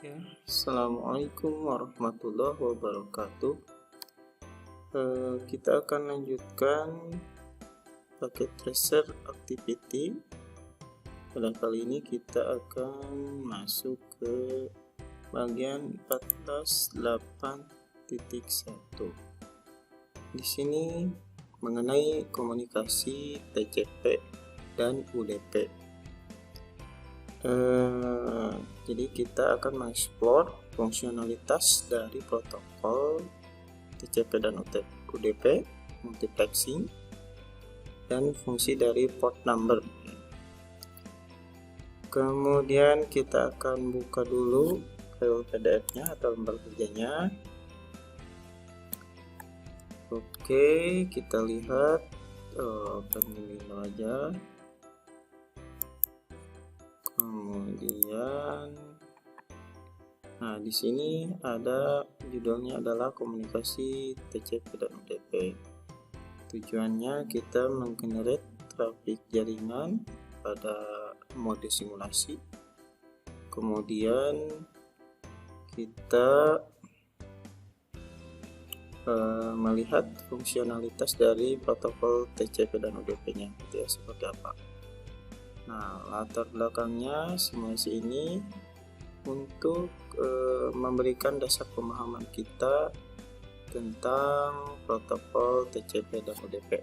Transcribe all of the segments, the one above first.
Ya, Assalamualaikum warahmatullahi wabarakatuh. Kita akan lanjutkan paket tracer activity. Pada kali ini kita akan masuk ke bagian 14.8.1. Di sini mengenai komunikasi TCP dan UDP. Jadi kita akan mengeksplor fungsionalitas dari protokol TCP dan UDP, multiplexing, dan fungsi dari port number. Kemudian kita akan buka dulu file PDF-nya atau lembar kerjanya. Oke, kita lihat open window aja. Kemudian, di sini ada judulnya adalah komunikasi TCP dan UDP. Tujuannya kita menggenerate traffic jaringan pada mode simulasi. Kemudian kita melihat fungsionalitas dari protokol TCP dan UDP-nya, gitu ya, seperti apa. Nah, latar belakangnya simulasi ini untuk memberikan dasar pemahaman kita tentang protokol TCP dan UDP.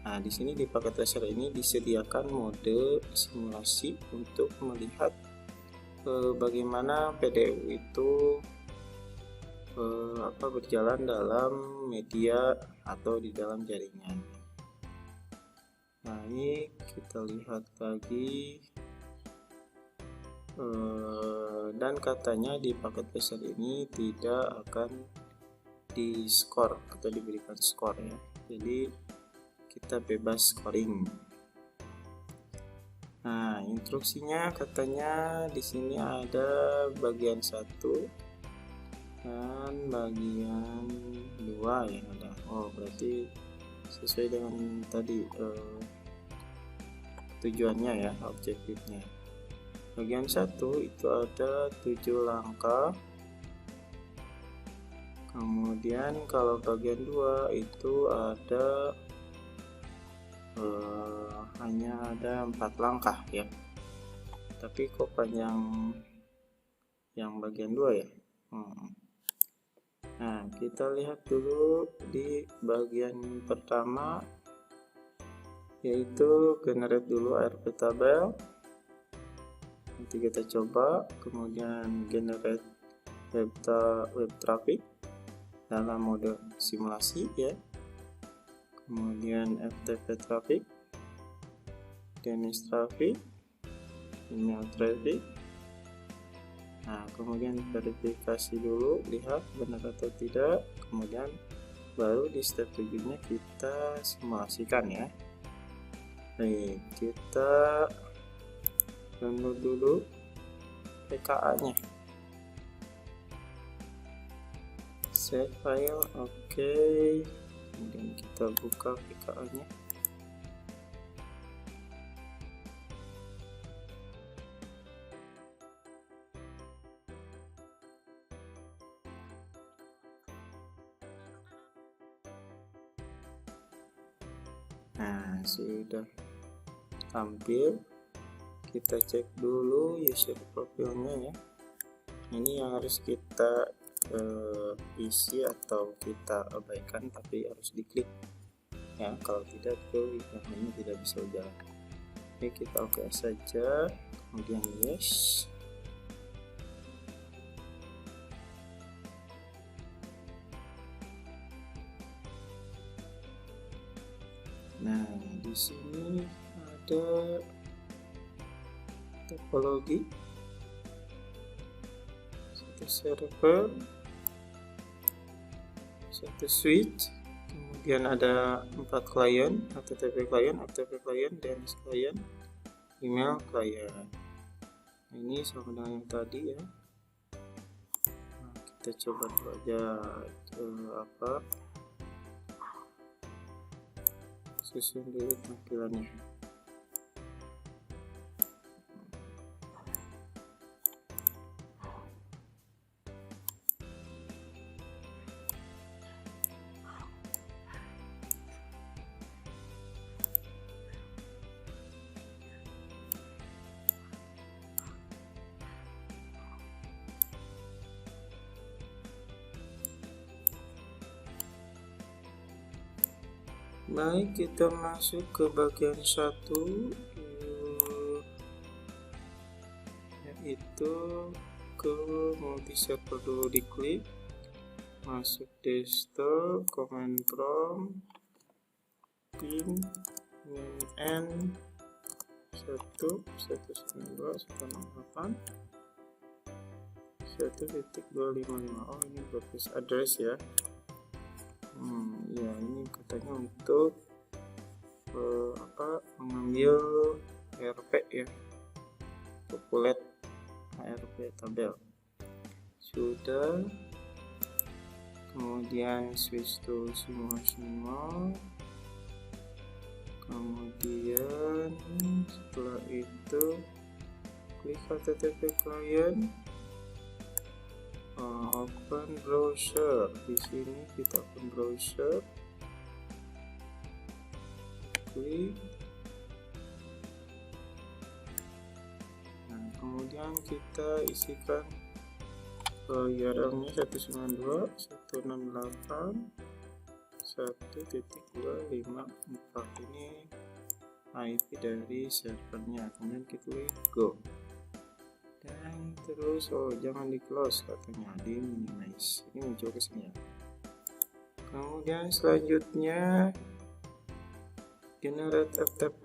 Nah, di sini di paket tracer ini disediakan mode simulasi untuk melihat bagaimana PDU itu berjalan dalam media atau di dalam jaringan. Nah, ini kita lihat lagi, dan katanya di paket tracer ini tidak akan di skor atau diberikan skor ya, jadi kita bebas scoring. Nah, instruksinya katanya di sini ada bagian 1 dan bagian 2 ya ada. Berarti sesuai dengan tadi tujuannya ya, objektifnya. Bagian 1 itu ada 7 langkah. Kemudian kalau bagian 2 itu ada hanya ada 4 langkah ya. Tapi kok panjang yang bagian 2 ya? Nah, kita lihat dulu di bagian pertama, yaitu generate dulu ARP tabel. Nanti kita coba. Kemudian generate web traffic dalam mode simulasi ya. Kemudian FTP traffic, DNS traffic, email traffic. Nah, kemudian verifikasi dulu, lihat benar atau tidak. Kemudian baru di step 7-nya kita simulasikan ya. Baik, kita download dulu PKA-nya. Save file, oke. Kemudian kita buka PKA-nya. Nah, sudah tampil. Kita cek dulu user profilnya ya. Ini yang harus kita isi atau kita abaikan, tapi harus diklik ya, kalau tidak itu ini tidak bisa berjalan. Oke, kita oke saja, kemudian yes. Nah, di sini ada topologi, satu server, satu switch, kemudian ada 4 klien, HTTP klien, FTP klien, DNS klien, email klien. Ini sama dengan yang tadi ya. Nah, kita coba dulu aja susun dulu tampilannya. Baik, kita masuk ke bagian 1, yaitu ke multi-server dulu. Diklik, masuk desktop, command prompt, pin n 1.192.168 1.255. Oh, ini broadcast address ya. Ya, ini katanya untuk mengambil ARP ya, populate ARP tabel. Sudah. Kemudian switch to simulation mode. Kemudian setelah itu klik HTTP client, open browser. Di sini kita open browser, klik. Nah, kemudian kita isikan URL-nya 192.168.1.254. ini IP dari servernya. Kemudian kita klik go, dan terus jangan di close katanya, di minimize. Ini muncul ke sini ya. Kemudian selanjutnya generate FTP.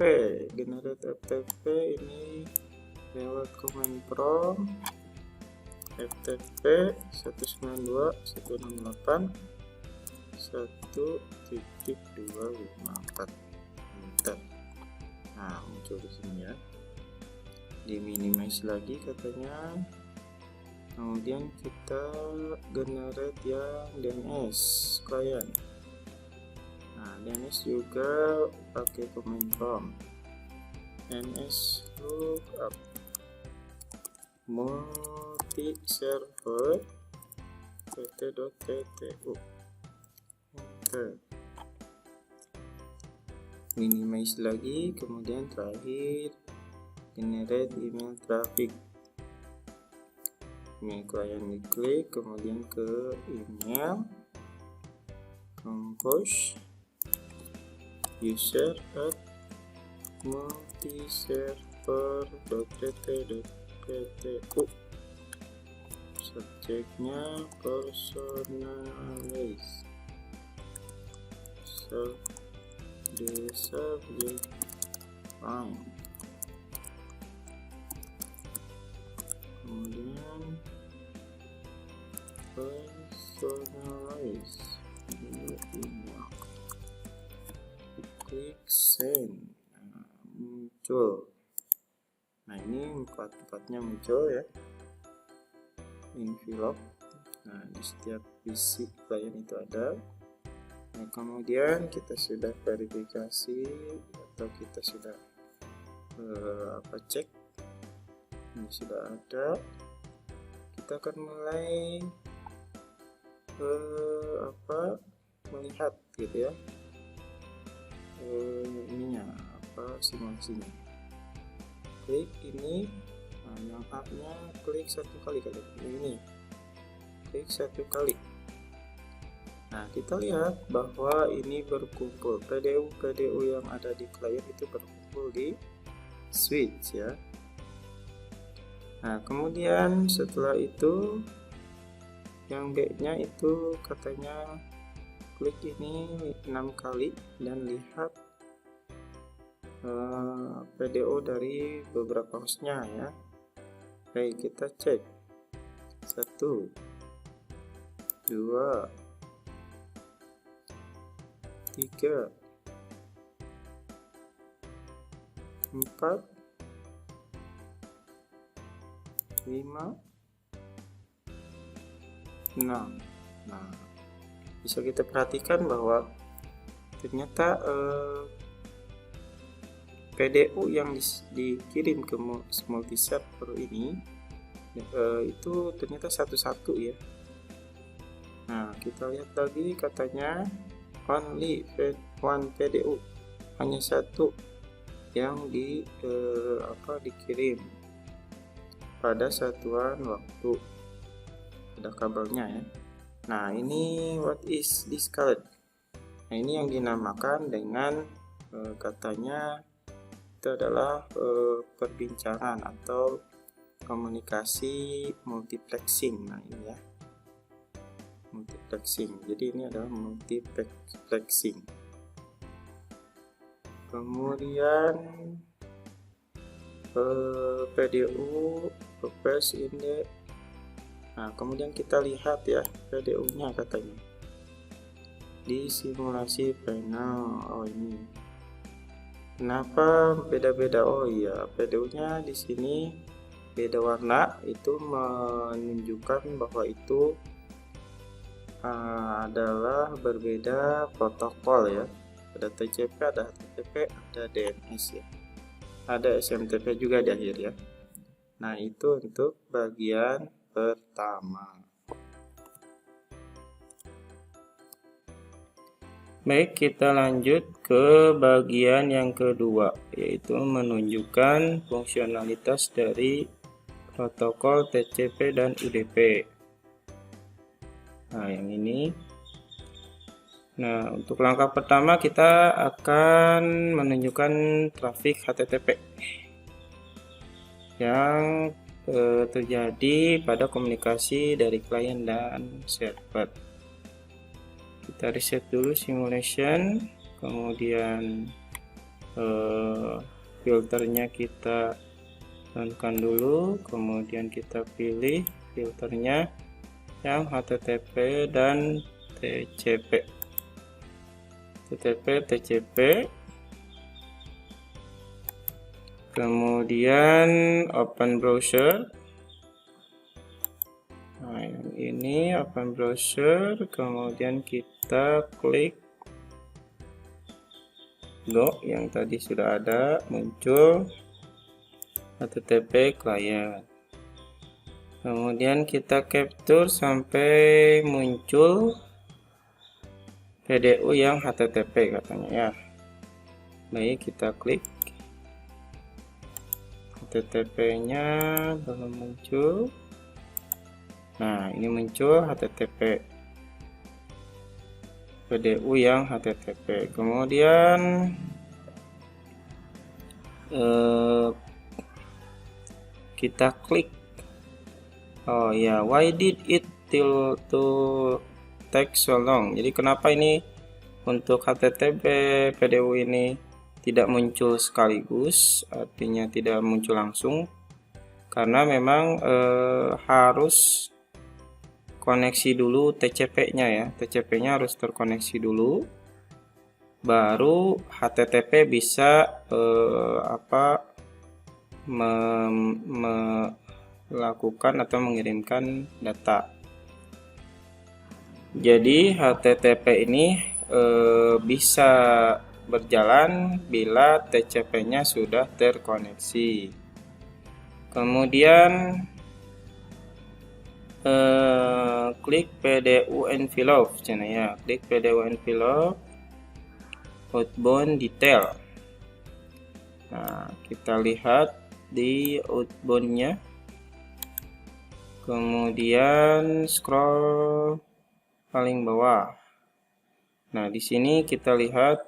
Generate FTP ini lewat command prompt FTP 192.168.1.254. Enter. Nah, muncul di sini ya. Di minimize lagi katanya. Kemudian kita generate yang DNS client. Nah, DNS juga pakai command prompt DNS lookup multi-server pt.ttu. Enter. Minimize lagi, kemudian terakhir generate email traffic. Email client diklik, kemudian ke email, compose user at multiserver.pt.ptu. Subjeknya personalize. The subject line. Kemudian personalize email. Klik send. Nah, muncul. Nah, ini empat-empatnya muncul ya. Envelope. Nah, di setiap isi klien itu ada. Nah, kemudian kita sudah verifikasi atau kita sudah cek, ini sudah ada. Kita akan mulai melihat gitu ya, ininya simulasinya. Klik ini, nah, yang A-nya klik satu kali, ini klik satu kali. Nah, kita lihat bahwa ini berkumpul PDU yang ada di klien itu berkumpul di switch ya. Nah, kemudian setelah itu yang B-nya itu katanya klik ini 6 kali dan lihat PDO dari beberapa hostnya ya. Baik, kita cek 1, 2, 3, 4, 5, 6. Nah, bisa kita perhatikan bahwa ternyata PDU yang dikirim ke multi-server ini itu ternyata satu-satu ya. Nah, kita lihat lagi katanya only one PDU, hanya satu yang dikirim pada satuan waktu, ada kabelnya ya. Nah, ini what is this called? Nah, ini yang dinamakan dengan katanya itu adalah perbincangan atau komunikasi multiplexing. Nah, ini ya, multiplexing. Jadi ini adalah multiplexing. Kemudian PDU, Purpose Index. Nah, kemudian kita lihat ya PDU-nya katanya di simulasi panel. Oh, ini kenapa beda-beda? Oh iya, PDU-nya di sini beda warna, itu menunjukkan bahwa itu adalah berbeda protokol ya. Ada TCP, ada HTTP, ada DNS ya, ada SMTP juga di akhir ya. Nah, itu untuk bagian pertama. Baik, kita lanjut ke bagian yang kedua, yaitu menunjukkan fungsionalitas dari protokol TCP dan UDP. Nah, yang ini. Nah, untuk langkah pertama kita akan menunjukkan trafik HTTP yang terjadi pada komunikasi dari klien dan server. Kita reset dulu simulation, kemudian filternya kita tentukan dulu, kemudian kita pilih filternya yang HTTP dan TCP. TCP, kemudian open browser. Nah, yang ini open browser, kemudian kita klik go, yang tadi sudah ada, muncul HTTP client. Kemudian kita capture sampai muncul PDU yang HTTP katanya ya. Baik, kita klik. HTTP-nya belum muncul. Nah, ini muncul HTTP PDU yang HTTP. Kemudian kita klik. Oh ya, why did it to take so long? Jadi kenapa ini untuk HTTP PDU ini tidak muncul sekaligus, artinya tidak muncul langsung, karena memang harus koneksi dulu TCP-nya ya. TCP-nya harus terkoneksi dulu, baru HTTP bisa melakukan atau mengirimkan data. Jadi HTTP ini bisa berjalan bila TCP-nya sudah terkoneksi. Kemudian klik PDU envelope, ya, klik PDU envelope, outbound detail. Nah, kita lihat di outbound-nya. Kemudian scroll paling bawah. Nah, di sini kita lihat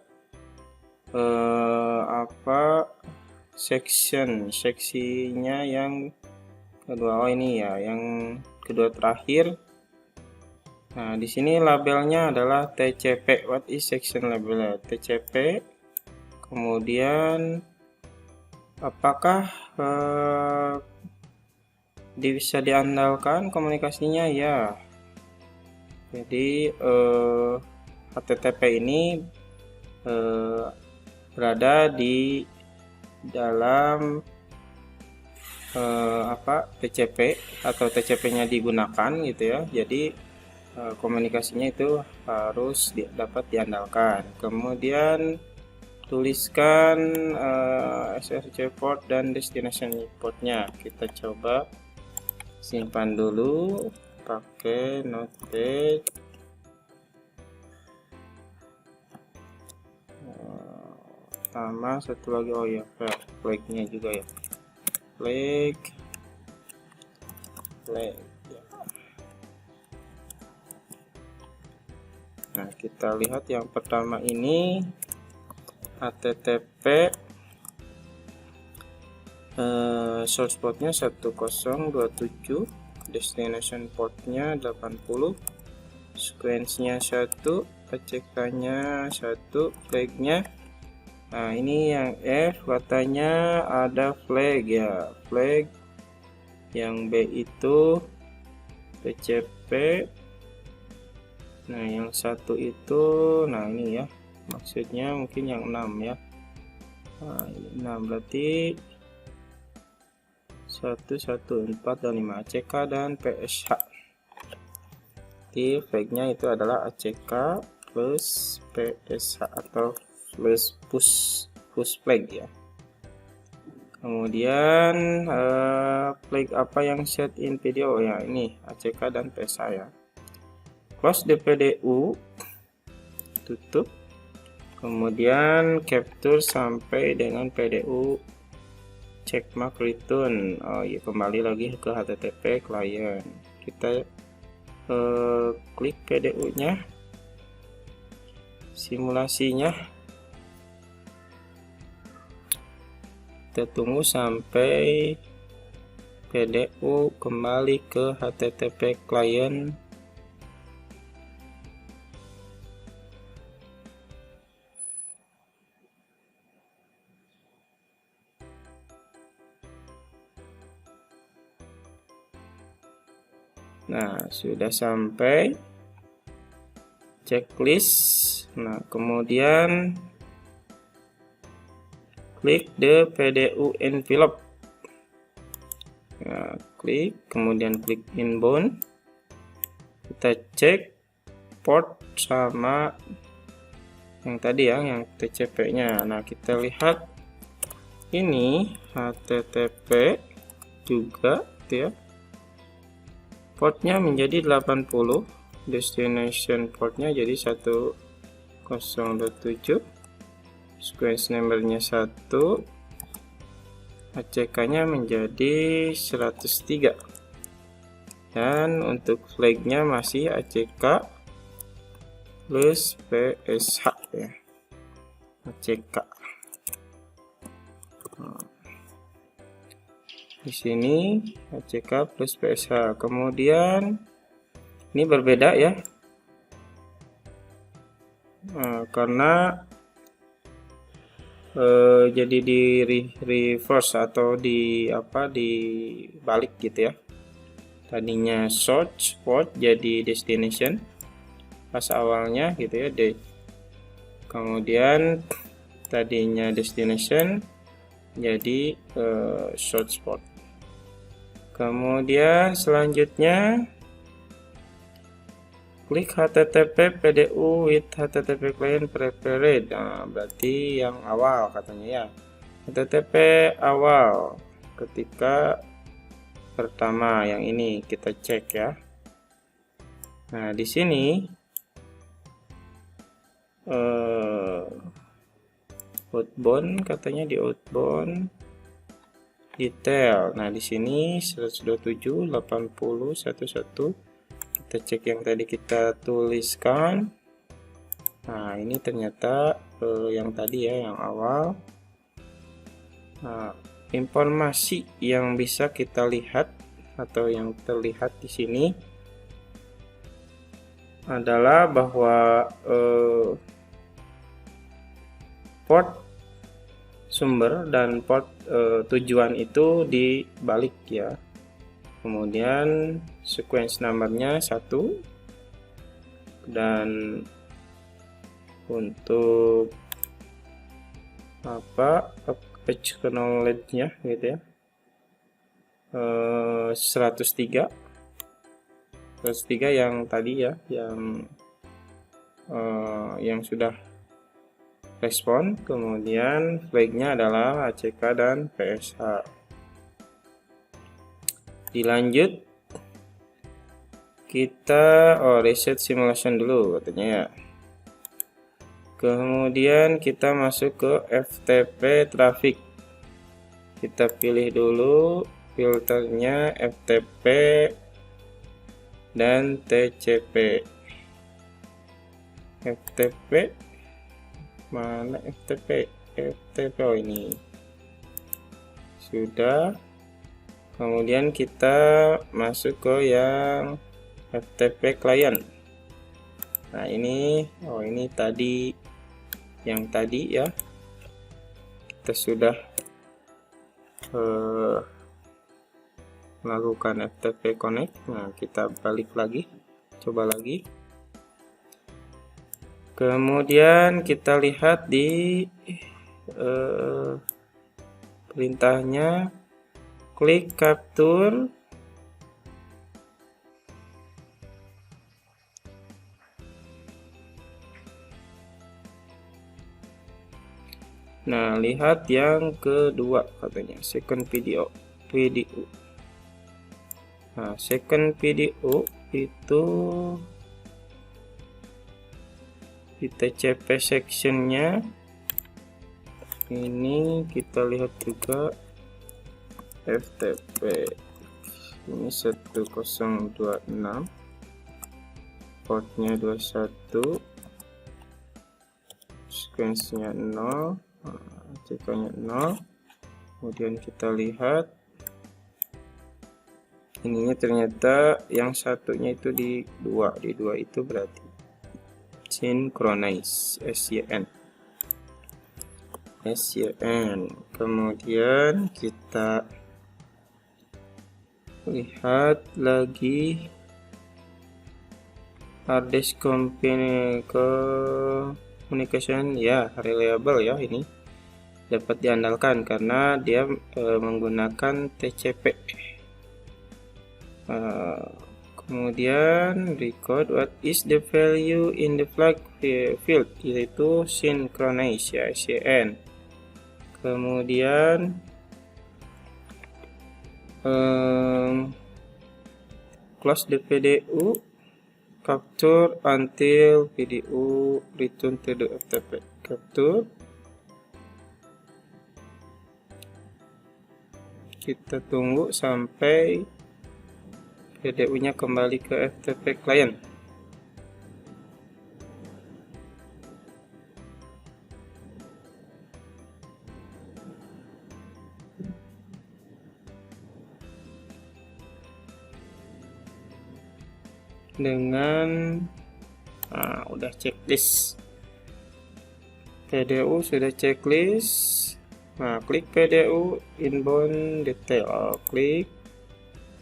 seksinya yang kedua. Oh, ini ya, yang kedua terakhir. Nah, di sini labelnya adalah TCP. What is section label? TCP. Kemudian apakah bisa diandalkan komunikasinya? Ya. Jadi HTTP ini berada di dalam TCP atau TCP-nya digunakan gitu ya. Jadi komunikasinya itu harus dapat diandalkan. Kemudian tuliskan SRC port dan destination portnya. Kita coba simpan dulu pakai notepad. Sama satu lagi, oh ya, flagnya juga ya, flag ya. Nah, kita lihat yang pertama ini HTTP source portnya 1027, destination portnya 80, sequence-nya 1, ACK-nya 1, flag-nya. Nah, ini yang F katanya ada flag ya, flag. Yang B itu TCP. Nah, yang satu itu, nah ini ya, maksudnya mungkin yang 6 ya. Nah, ini 6 berarti 1, 1, 4, dan 5 ACK dan PSH. Di flagnya itu adalah ACK plus PSH atau plus push flag ya. Kemudian flag apa yang set in video ya, ini ACK dan PSH ya. Close the PDU, tutup. Kemudian capture sampai dengan PDU checkmark return. Oh ya, kembali lagi ke HTTP client. Kita klik PDU nya, simulasinya. Kita tunggu sampai PDU kembali ke HTTP client. Nah, sudah sampai checklist. Nah, kemudian klik the PDU envelope. Nah, klik, kemudian klik inbound. Kita cek port sama yang tadi ya, yang TCP-nya. Nah, kita lihat ini HTTP juga ya. Portnya menjadi 80, destination portnya jadi 1027, sequence numbernya 1, ACK-nya menjadi 103, dan untuk flagnya masih ACK plus PSH ya, ACK. Di sini ACK plus PSH. Kemudian ini berbeda ya, karena jadi di reverse atau di balik gitu ya. Tadinya source port jadi destination pas awalnya gitu ya, kemudian tadinya destination jadi source port. Kemudian selanjutnya klik HTTP PDU with HTTP client prepared. Nah, berarti yang awal katanya ya, HTTP awal ketika pertama, yang ini kita cek ya. Nah, di sini outbound katanya, di outbound detail. Nah, di sini 127, 80, 11. Kita cek yang tadi kita tuliskan. Nah, ini ternyata yang tadi ya, yang awal. Nah, informasi yang bisa kita lihat atau yang terlihat di sini adalah bahwa port sumber dan port tujuan itu dibalik ya. Kemudian sequence numbernya 1, dan untuk acknowledge-nya gitu ya, 103 yang tadi ya, yang sudah respon. Kemudian flagnya adalah ACK dan PSH. Dilanjut kita reset simulation dulu katanya ya. Kemudian kita masuk ke FTP traffic. Kita pilih dulu filternya FTP dan TCP. FTP, mana FTP? Oh ini sudah. Kemudian kita masuk ke yang FTP client. Nah ini, ini tadi yang tadi ya, kita sudah melakukan FTP connect. Nah kita balik lagi, coba lagi. Kemudian kita lihat di perintahnya, klik capture. Nah, lihat yang kedua katanya, second video. Nah, second video itu di TCP sectionnya ini kita lihat juga FTP ini 1026, portnya 21, sequence-nya 0, CK-nya 0. Kemudian kita lihat ininya, ternyata yang satunya itu di 2 itu berarti synchronize SYN. Kemudian kita lihat lagi hard disk communication ya, reliable ya, ini dapat diandalkan karena dia menggunakan TCP. Kemudian record what is the value in the flag field, yaitu synchronize ya, SYN. Kemudian close the PDU, capture until PDU return to the FTP. Capture, kita tunggu sampai PDU nya kembali ke FTP client. Dengan udah checklist, PDU sudah checklist. Nah, klik PDU inbound detail, klik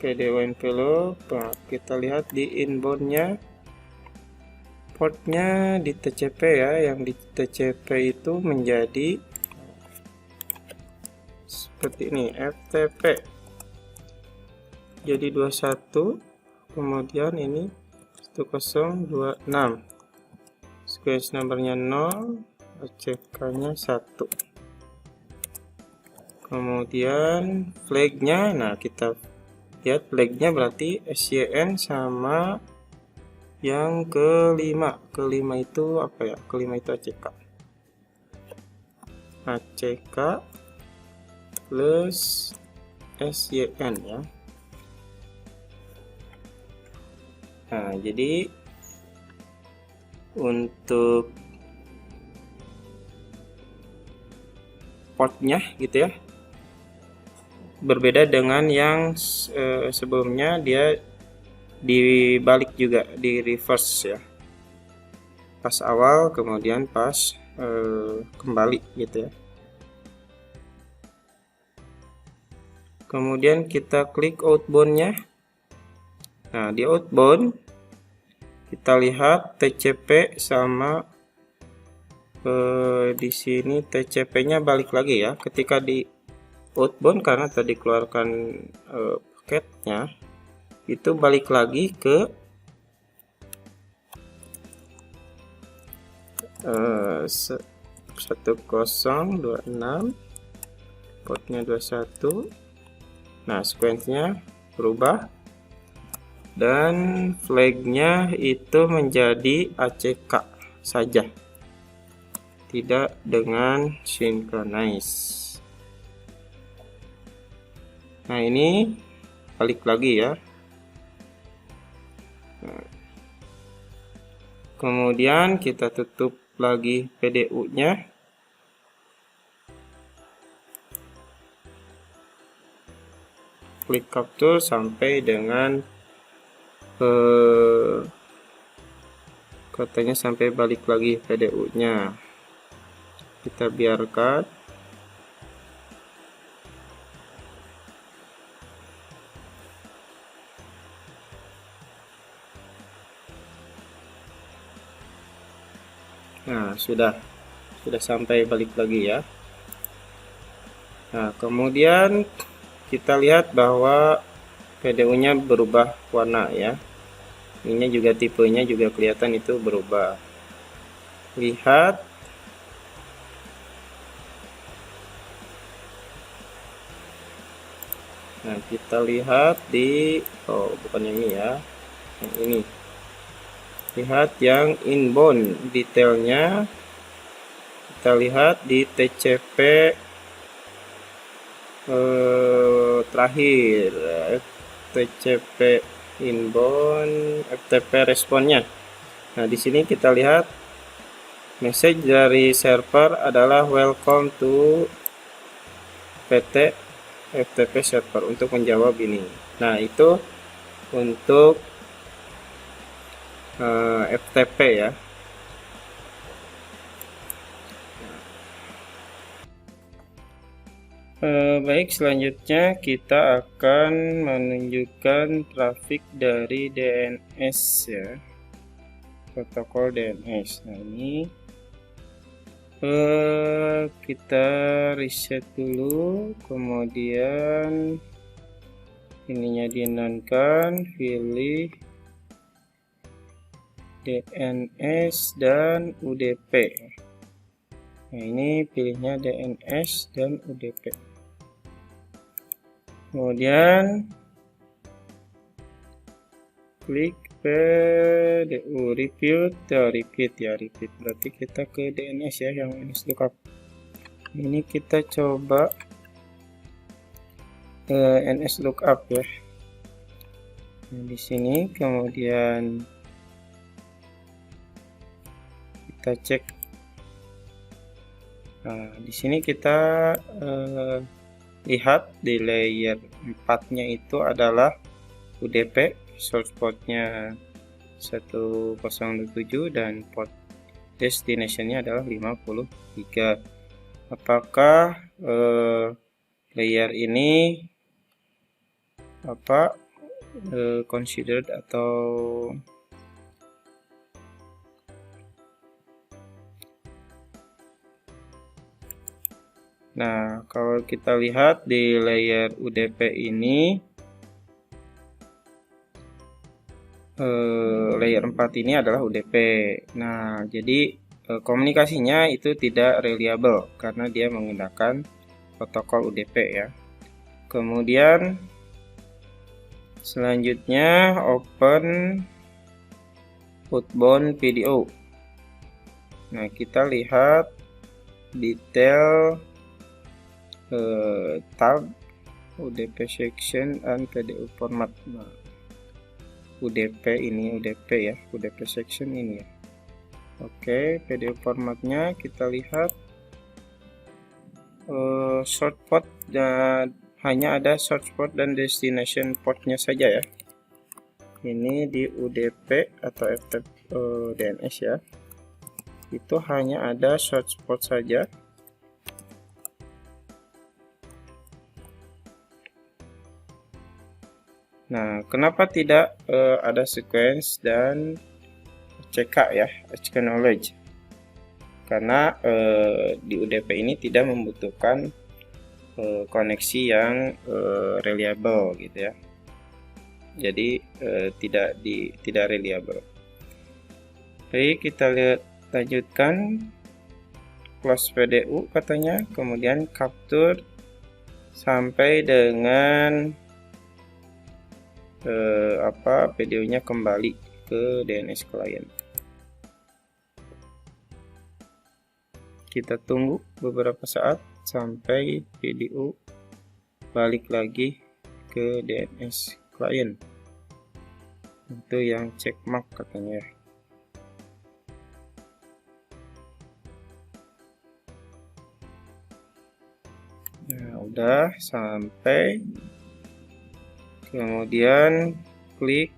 PDU envelope. Nah, kita lihat di inboundnya, portnya di TCP ya, yang di TCP itu menjadi seperti ini, FTP jadi 21, kemudian ini 1026, sequence numbernya 0, ACK-nya 1. Kemudian flagnya, nah kita lihat flagnya berarti SYN sama yang kelima. Kelima itu apa ya? Kelima itu ACK. ACK plus SYN ya. Nah, jadi untuk portnya gitu ya, berbeda dengan yang sebelumnya, dia dibalik juga, di reverse ya, pas awal kemudian pas kembali gitu ya. Kemudian kita klik outbound-nya. Nah, di outbound kita lihat TCP sama di sini TCP-nya balik lagi ya. Ketika di outbound, karena tadi keluarkan paketnya, itu balik lagi ke 1026, portnya 21. Nah, sequence-nya berubah dan flagnya itu menjadi ACK saja, tidak dengan synchronize. Nah, ini balik lagi ya. Kemudian kita tutup lagi PDU-nya. Klik capture sampai dengan katanya sampai balik lagi PDU-nya. Kita biarkan. Nah, sudah sampai balik lagi ya. Nah, kemudian kita lihat bahwa PDU-nya berubah warna ya. Ini juga tipenya juga kelihatan itu berubah. Lihat. Nah, kita lihat di bukan yang ini ya. Yang ini. Lihat yang inbound detailnya. Kita lihat di TCP terakhir, TCP inbound, FTP responnya. Nah, di sini kita lihat message dari server adalah welcome to PT FTP server untuk menjawab ini. Nah, itu untuk FTP ya. Baik, selanjutnya kita akan menunjukkan trafik dari DNS ya, protokol DNS. Nah, ini kita reset dulu, kemudian ininya dinonkan, pilih DNS dan UDP. Nah, ini pilihnya DNS dan UDP. Kemudian klik PDU repeat ya, repeat berarti kita ke DNS ya, yang NS lookup. Ini kita coba NS lookup ya. Nah, di sini kemudian kita cek. Nah, di sini kita lihat di layer 4-nya itu adalah UDP, source portnya 1027 dan port destination-nya adalah 53. Apakah layer ini considered atau Nah, kalau kita lihat di layer UDP ini, layer 4 ini adalah UDP. Nah, jadi komunikasinya itu tidak reliable karena dia menggunakan protokol UDP ya. Kemudian selanjutnya open outbound PDO. Nah, kita lihat detail tab UDP section and PDU format. Nah, UDP ini UDP ya, UDP section ini ya. Oke, PDU formatnya kita lihat source port dan hanya ada source port dan destination portnya saja ya. Ini di UDP atau FTP DNS ya, itu hanya ada source port saja. Nah, kenapa tidak ada sequence dan CK ya, acknowledge? Karena di UDP ini tidak membutuhkan koneksi yang reliable gitu ya. Jadi tidak reliable. Baik, kita lanjutkan close PDU katanya, kemudian capture sampai dengan videonya kembali ke DNS client. Kita tunggu beberapa saat sampai video balik lagi ke DNS client. Itu yang checkmark katanya. sudah sampai, kemudian klik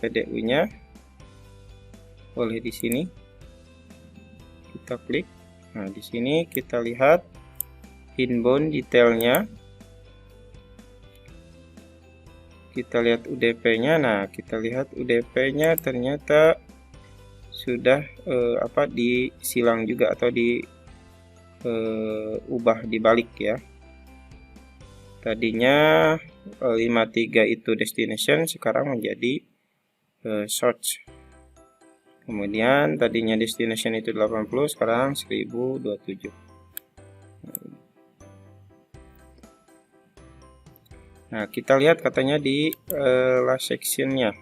PDU-nya, boleh di sini kita klik. Nah, di sini kita lihat inbound detailnya, kita lihat UDP-nya. Nah, kita lihat UDP-nya ternyata sudah disilang juga atau ubah dibalik ya. Tadinya 53 itu destination, sekarang menjadi source. Kemudian tadinya destination itu 80, sekarang 1027. Nah, kita lihat katanya di last sectionnya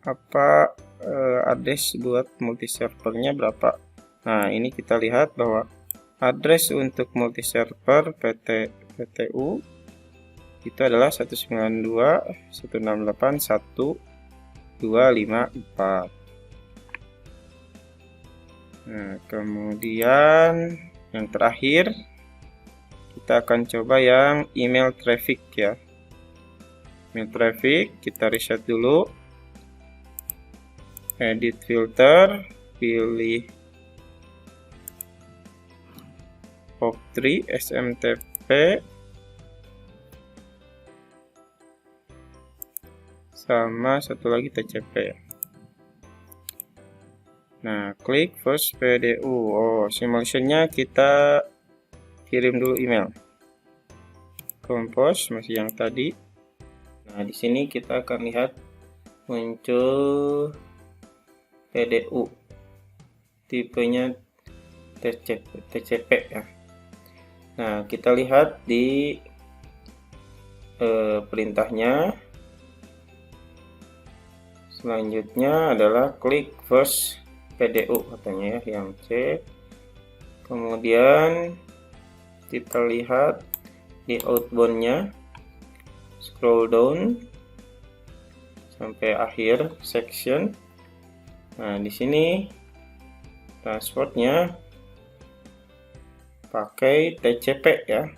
apa address buat multi servernya berapa. Nah, ini kita lihat bahwa address untuk multi server PTU itu adalah 192.168.1.254. Nah, kemudian yang terakhir kita akan coba yang email traffic ya. Email traffic kita reset dulu, edit filter, pilih POP3 SMTP sama satu lagi TCP. Nah, klik first PDU. Oh, simulationnya kita kirim dulu email. Compose masih yang tadi. Nah, di sini kita akan lihat muncul PDU. Tipenya TCP ya. Nah, kita lihat di perintahnya. Selanjutnya adalah klik first PDU katanya ya, yang C. Kemudian kita lihat di outbound-nya, scroll down sampai akhir section. Nah, di sini transportnya pakai TCP ya,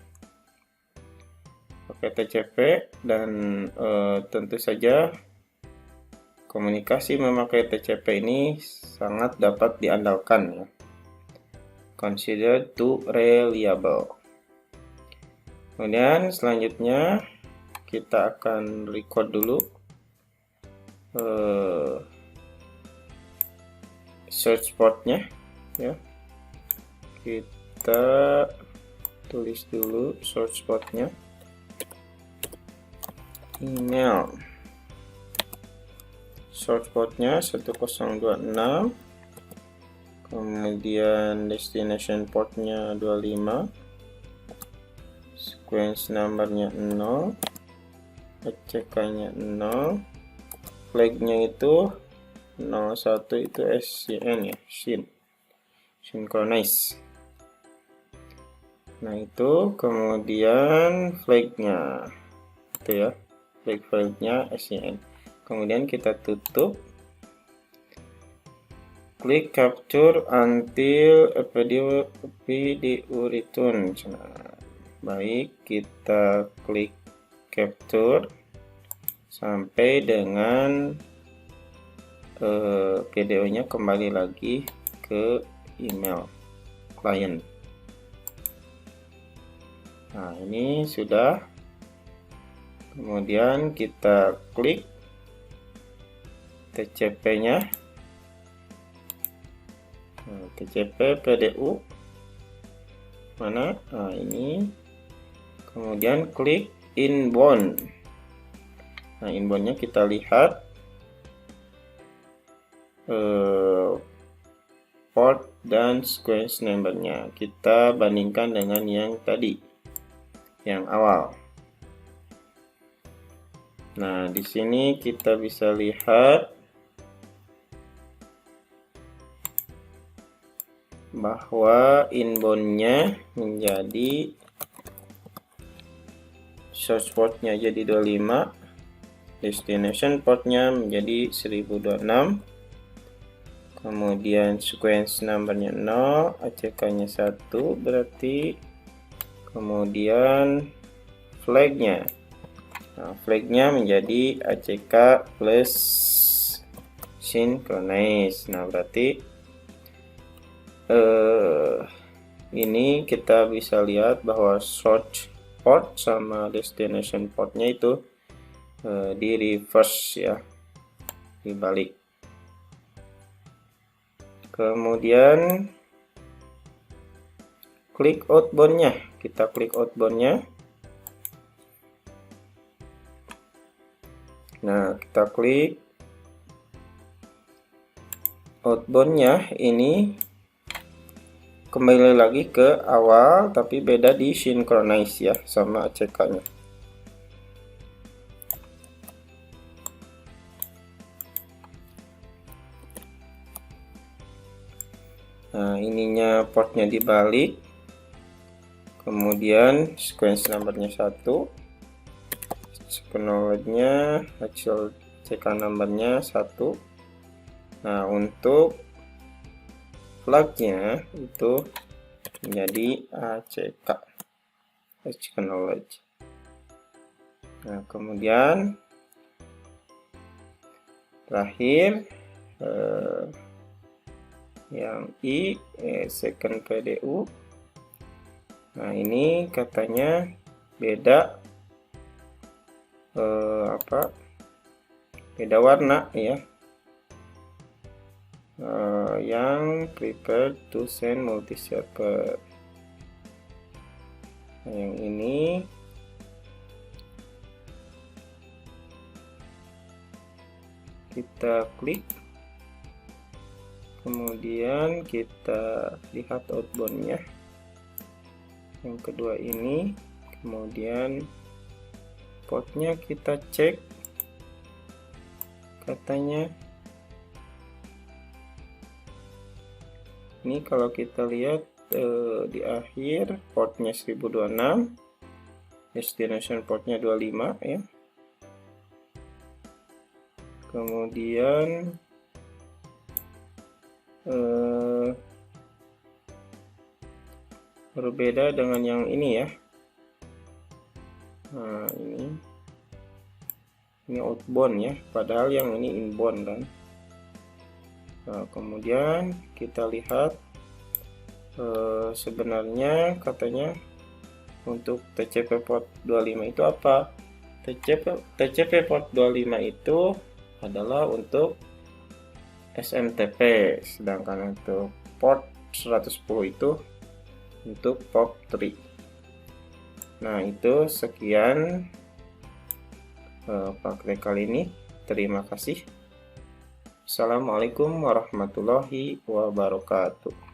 pakai TCP, dan tentu saja komunikasi memakai TCP ini sangat dapat diandalkan ya. Considered to reliable. Kemudian selanjutnya kita akan record dulu search portnya ya. Kita tulis dulu search portnya, email source portnya 1026, kemudian destination portnya 25, sequence numbernya 0, ACK nya 0, flagnya itu 01 itu SCN ya, synchronize. Nah, itu kemudian flagnya itu ya, flagnya SCN. Kemudian kita tutup, klik capture until PDU return. Nah, baik, kita klik capture sampai dengan PDU-nya kembali lagi ke email client. Nah, ini sudah. Kemudian kita klik TCP-nya, TCP PDU mana? Nah, ini. Kemudian klik inbound. Nah, inbound-nya kita lihat port dan sequence number-nya. Kita bandingkan dengan yang tadi, yang awal. Nah, di sini kita bisa lihat bahwa inbound-nya menjadi source portnya jadi 25, destination portnya menjadi 1026, kemudian sequence numbernya 0, ACK-nya 1, berarti kemudian flagnya. Nah, flagnya menjadi ACK plus synchronize. Nah, berarti ini kita bisa lihat bahwa source port sama destination portnya itu di reverse ya, dibalik. Kemudian klik outbound-nya, kita klik outbound-nya. Nah, kita klik outbound-nya, ini kembali lagi ke awal tapi beda di synchronize ya sama ACK-nya. Nah, ininya portnya dibalik, kemudian sequence numbernya 1, acknowledge-nya, actual CK numbernya 1. Nah, untuk flagnya itu menjadi ACK, acknowledge. Nah, kemudian terakhir yang second PDU. Nah, ini katanya beda beda warna ya, yang prepared to send multi server. Nah, yang ini kita klik, kemudian kita lihat outbound-nya. Yang kedua ini, kemudian portnya kita cek, katanya ini kalau kita lihat di akhir portnya 1026, destination portnya 25 ya. Kemudian berbeda dengan yang ini ya. Nah, ini outbound ya, padahal yang ini inbound kan. Nah, kemudian kita lihat sebenarnya katanya untuk TCP port 25 itu apa? TCP port 25 itu adalah untuk SMTP, sedangkan untuk port 110 itu untuk POP3. Nah, itu sekian praktek kali ini. Terima kasih. Assalamualaikum warahmatullahi wabarakatuh.